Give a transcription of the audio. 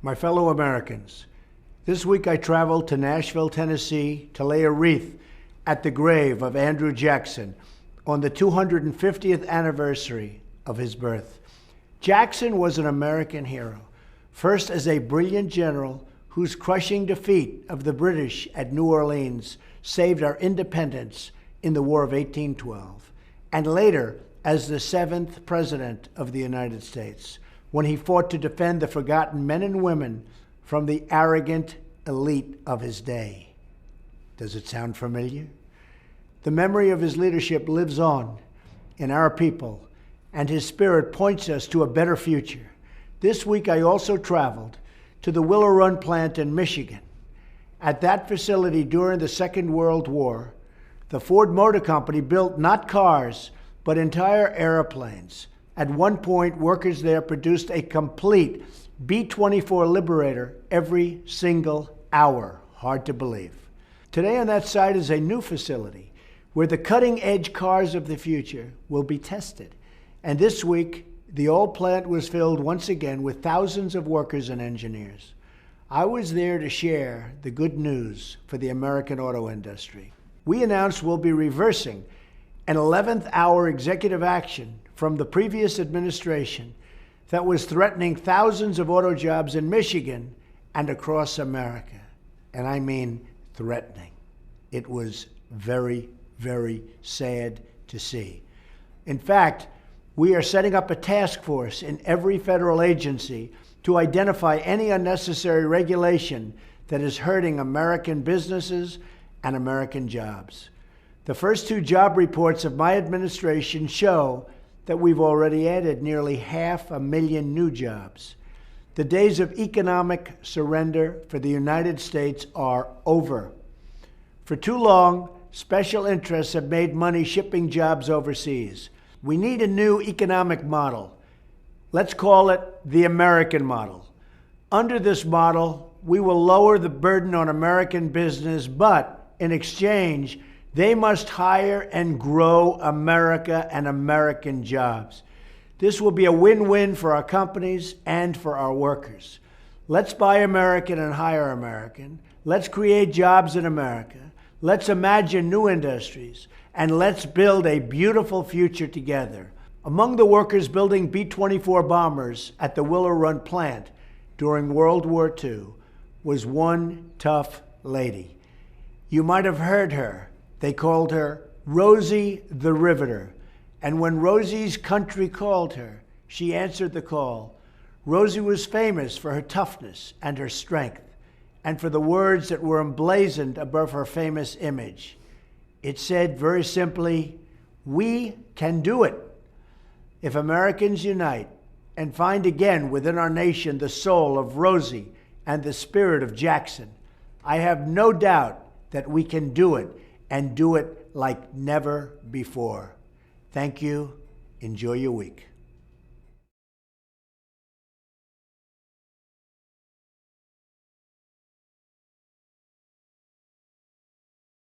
My fellow Americans, this week I traveled to Nashville, Tennessee to lay a wreath at the grave of Andrew Jackson on the 250th anniversary of his birth. Jackson was an American hero, first as a brilliant general whose crushing defeat of the British at New Orleans saved our independence in the War of 1812, and later as the 7th President of the United States, when he fought to defend the forgotten men and women from the arrogant elite of his day. Does it sound familiar? The memory of his leadership lives on in our people, and his spirit points us to a better future. This week, I also traveled to the Willow Run plant in Michigan. At that facility during the Second World War, the Ford Motor Company built not cars, but entire airplanes. At one point, workers there produced a complete B-24 Liberator every single hour. Hard to believe. Today on that site is a new facility where the cutting-edge cars of the future will be tested. And this week, the old plant was filled once again with thousands of workers and engineers. I was there to share the good news for the American auto industry. We announced we'll be reversing an 11th hour executive action from the previous administration that was threatening thousands of auto jobs in Michigan and across America. And I mean threatening. It was very, very sad to see. In fact, we are setting up a task force in every federal agency to identify any unnecessary regulation that is hurting American businesses and American jobs. The first 2 job reports of my administration show that we've already added nearly 500,000 new jobs. The days of economic surrender for the United States are over. For too long, special interests have made money shipping jobs overseas. We need a new economic model. Let's call it the American model. Under this model, we will lower the burden on American business, but in exchange, they must hire and grow America and American jobs. This will be a win-win for our companies and for our workers. Let's buy American and hire American. Let's create jobs in America. Let's imagine new industries. And let's build a beautiful future together. Among the workers building B-24 bombers at the Willow Run plant during World War II was one tough lady. You might have heard her. They called her Rosie the Riveter. And when Rosie's country called her, she answered the call. Rosie was famous for her toughness and her strength, and for the words that were emblazoned above her famous image. It said very simply, "We can do it." If Americans unite and find again within our nation the soul of Rosie and the spirit of Jackson, I have no doubt that we can do it, and do it like never before. Thank you. Enjoy your week.